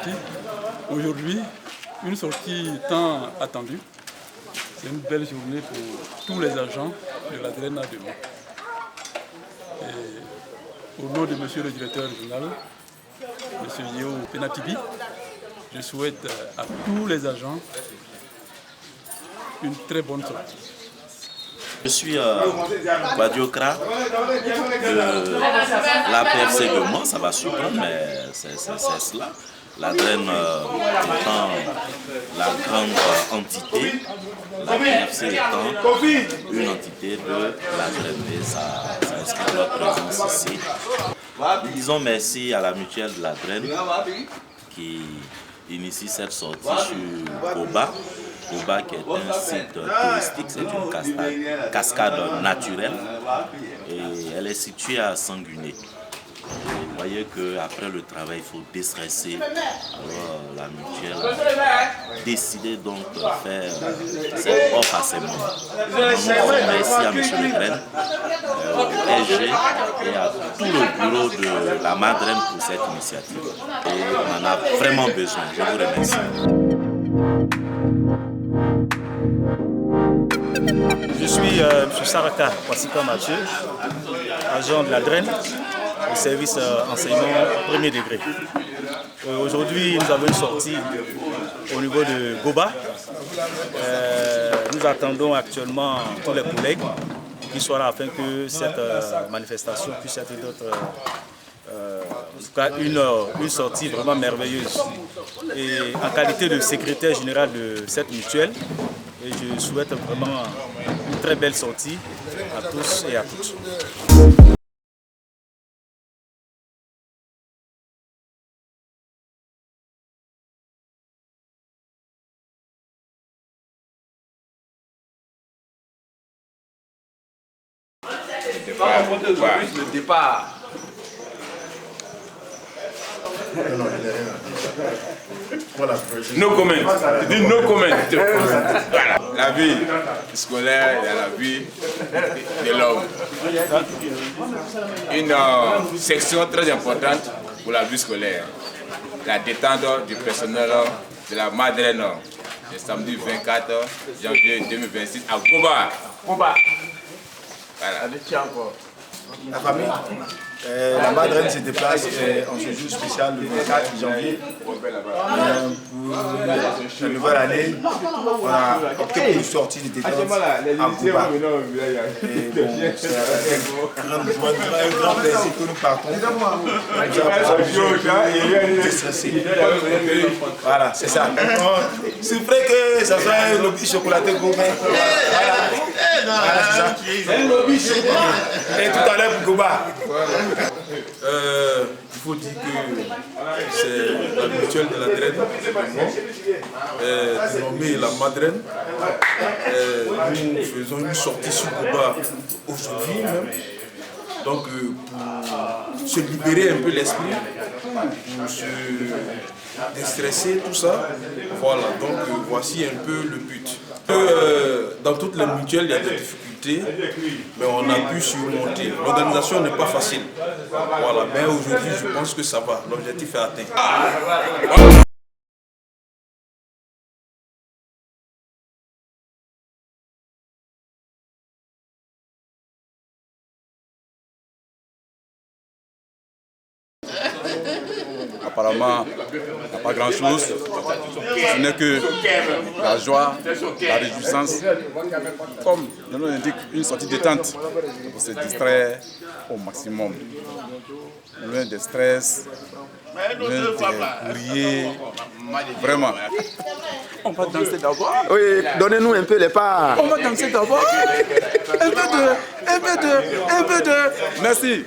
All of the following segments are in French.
sortie. Aujourd'hui, une sortie tant attendue. C'est une belle journée pour tous les agents de la DREN de Mans. Au nom de monsieur le directeur régional, monsieur Yeo Penatibi, je souhaite à tous les agents une très bonne sortie. Je suis Badiokra de l'APFC de Mans, ça va surprendre, mais c'est cela. La DREN étant la grande entité, l'APFC étant une entité de la DREN. Et ça explique notre présence ici. Nous disons merci à la mutuelle de la DREN qui initie cette sortie sur Goba. Goba qui est un site touristique, c'est une cascade naturelle et elle est située à Sanguiné. Vous voyez qu'après le travail, il faut déstresser. Alors la mutuelle a décidé donc de faire cette offre à ses membres. Merci à M. Le Grain, au DG et à tout le bureau de la Madrène pour cette initiative. Et on en a vraiment besoin. Je vous remercie. Je suis M. Saraka Wassika Mathieu, agent de la DREN, au service enseignement premier degré. Aujourd'hui, nous avons une sortie au niveau de Goba. Nous attendons actuellement tous les collègues qui soient là afin que cette manifestation puisse être une sortie vraiment merveilleuse. Et en qualité de secrétaire général de cette mutuelle, et je souhaite vraiment une très belle sortie à tous et à toutes. Le départ. No comment. Tu dis no comment. Voilà. La vie scolaire et la vie de l'homme. Une section très importante pour la vie scolaire. La détente du personnel de la Madrène le samedi 24 janvier 2026 à Goba. Goba. Voilà. La famille, la Madrène se déplace en ce jour spécial le 24 janvier. Pour la nouvelle année, on a opté pour une sortie de détente à Goba. C'est un grand plaisir que nous partons. Voilà, c'est ça. C'est vrai que ça soit un lobby chocolaté gourmet. Voilà, c'est ça. Un lobby chocolaté. Et tout à l'heure pour Goba. Il faut dire que c'est la mutuelle de la DREN, nommée la Madrène. Nous faisons une sortie sur Goba aujourd'hui même. Donc pour se libérer un peu l'esprit, pour se déstresser, tout ça. Voilà, donc voici un peu le but. Dans toutes les mutuelles, il y a des difficultés, mais on a pu surmonter. L'organisation n'est pas facile. Voilà, mais aujourd'hui, je pense que ça va. L'objectif est atteint. Apparemment, il n'y a pas grand-chose. Ce n'est que la joie, la réjouissance. Comme le nom l'indique, une sortie détente pour se distraire au maximum. Loin des stress, loin des courriers. Vraiment. On va danser d'abord. Oui, donnez-nous un peu les pas. On va danser d'abord. Un peu de. Merci.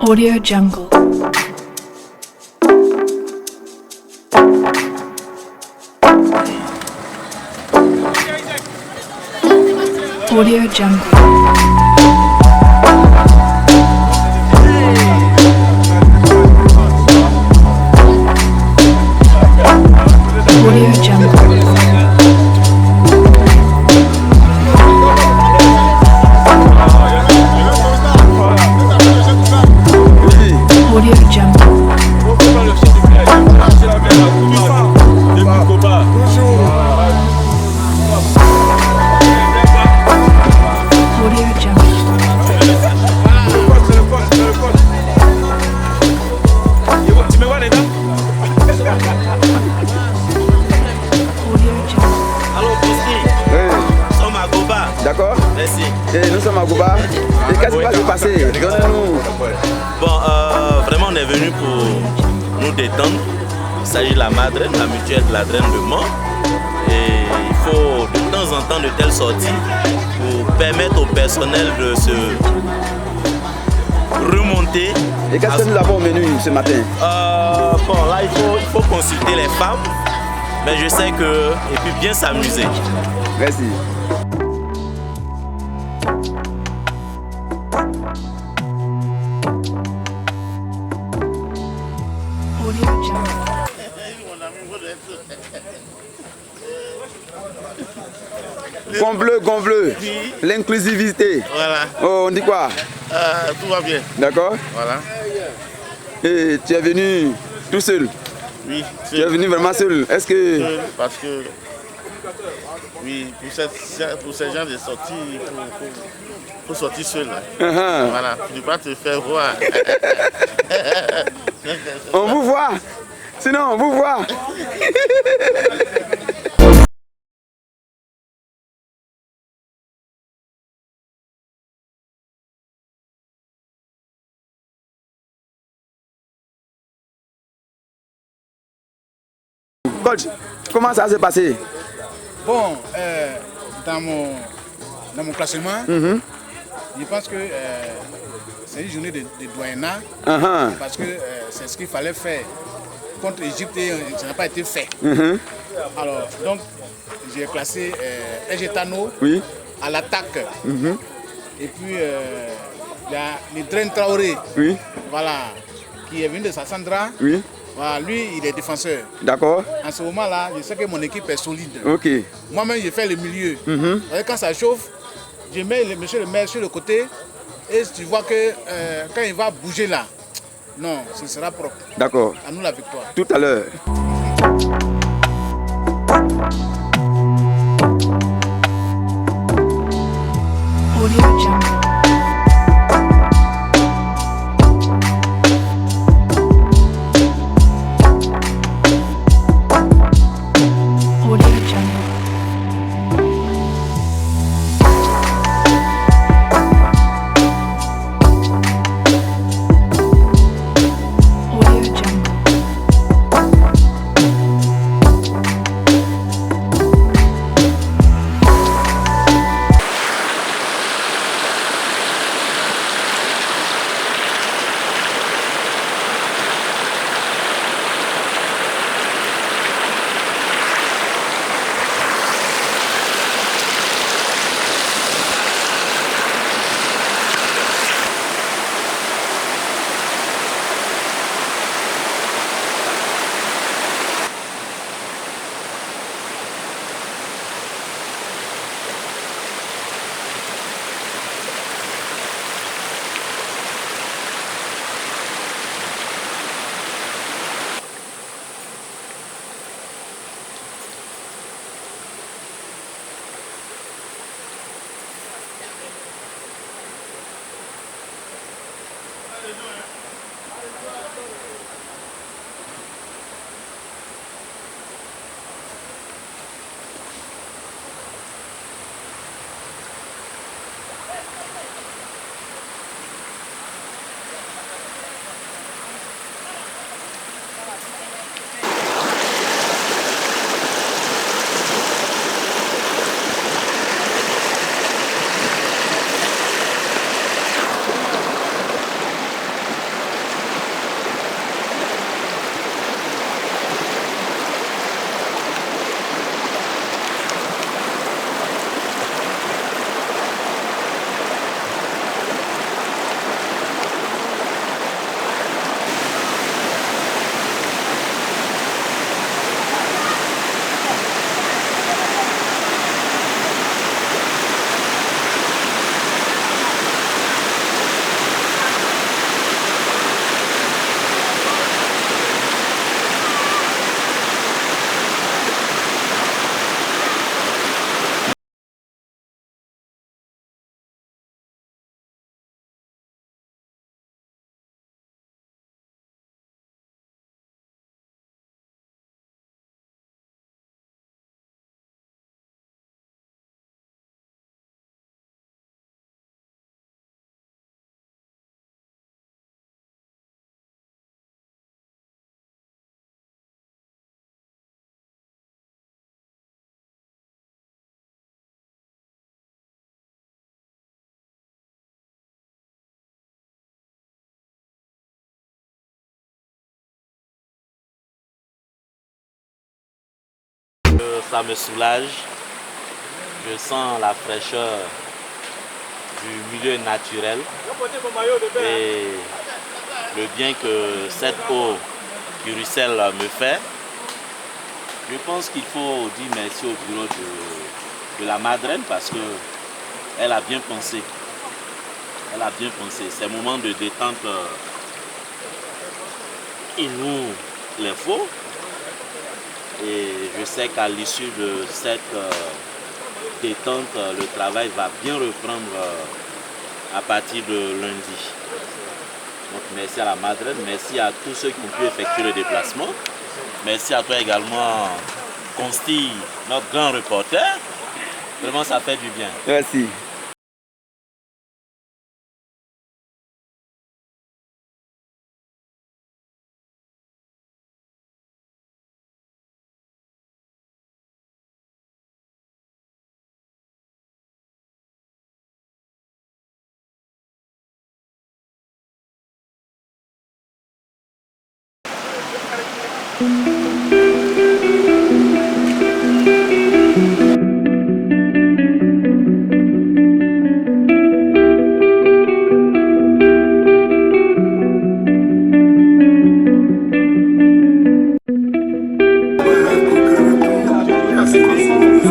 Audio Jungle. Audio Jungle. Audio Jungle. Audio Jungle. Audio Jungle. Audio Jungle. Allô, Boski, Oui, nous sommes à Goba. d'accord. Merci. Et nous sommes à Gouba. Et qu'est-ce qui va se passer? Donnez-nous. Bon, vraiment, on est venu pour nous détendre. Il s'agit de la Madrène, la mutuelle de la Draine de Mans. Et il faut de temps en temps de telles sorties pour permettre au personnel de se remonter. Et qu'est-ce que nous avons au menu ce matin? Bon, là, il faut consulter les femmes. Mais je sais que. Et puis bien s'amuser. Merci. Audio Jungle. Gon bleu. L'inclusivité. Voilà, Oh, on dit quoi? tout va bien. D'accord. Voilà. Et tu es venu tout seul? Oui, Tu es venu vraiment seul? Est-ce que... parce que oui, pour ce genre de sortie, il faut sortir seul. Uh-huh. Voilà, tu ne peux pas te faire voir. On vous voit. Sinon, on vous voit. Coach, comment ça s'est passé? Bon, dans mon classement, je pense que c'est une journée de doyenat Uh-huh. parce que c'est ce qu'il fallait faire contre l'Égypte et ça n'a pas été fait. Alors, donc, j'ai classé Egetano Oui. à l'attaque. Et puis, il y a le Draine Traoré, Oui. voilà, qui est venu de Sassandra. Oui. Voilà, lui, il est défenseur. D'accord. En ce moment-là, je sais que mon équipe est solide. Ok. Moi-même, je fais le milieu. Quand ça chauffe, je mets monsieur le maire sur le côté et tu vois que quand il va bouger là, non, ce sera propre. D'accord. À nous la victoire. Tout à l'heure. Audio Jungle. Audio Jungle. Audio Jungle. ça me soulage. Je sens la fraîcheur du milieu naturel et le bien que cette eau qui ruisselle me fait. Je pense qu'il faut dire merci au bureau de la Madeleine parce qu'elle a bien pensé. Elle a bien pensé. Ces moments de détente, il nous les faut. Et je sais qu'à l'issue de cette détente, le travail va bien reprendre à partir de lundi. Donc merci à la Madeleine, merci à tous ceux qui ont pu effectuer le déplacement. Merci à toi également, Consti, notre grand reporter. Vraiment, ça fait du bien. Merci.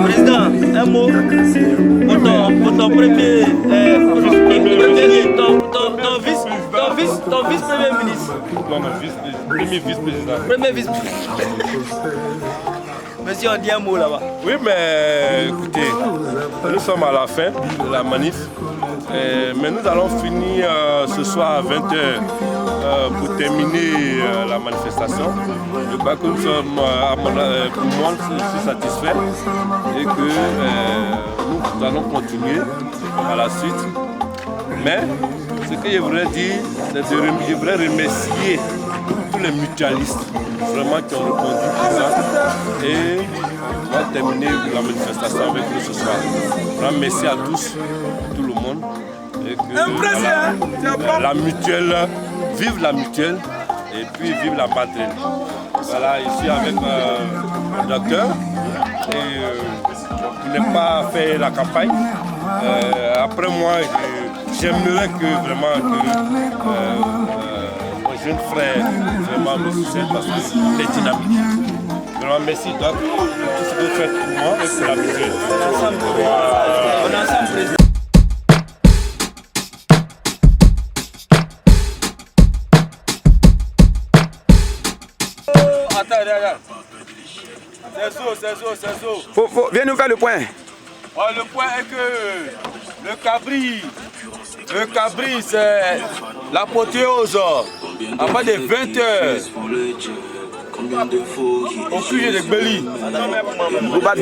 Président, un mot pour ton premier ton vice-premier ministre. Non, premier vice-président. Premier vice-président. Monsieur, on dit un mot là-bas. Oui, mais écoutez, nous sommes à la fin de la manif. Mais nous allons finir ce soir à 20h pour terminer la manifestation. Je crois que nous sommes, pour moi, je suis satisfait et que nous allons continuer à la suite. Mais ce que je voudrais dire, c'est que je voudrais remercier tous les mutualistes vraiment qui ont répondu présent et on va terminer la manifestation avec nous ce soir. Vraiment merci à tous, tout le monde. Et que, voilà, la mutuelle, vive la mutuelle et puis vive la Madeleine. Voilà, je suis avec le docteur et il n'a pas fait la campagne. Après moi, j'aimerais que vraiment mon jeune frère vraiment me succède parce qu'il est dynamique. Vraiment merci donc tout ce que vous faites pour moi et pour la mutuelle. On est ensemble, président. Attends. Viens nous faire le point. Oh, le point est que le cabri c'est l'apothéose à part de 20 heures au sujet de Béli. Bouba 2.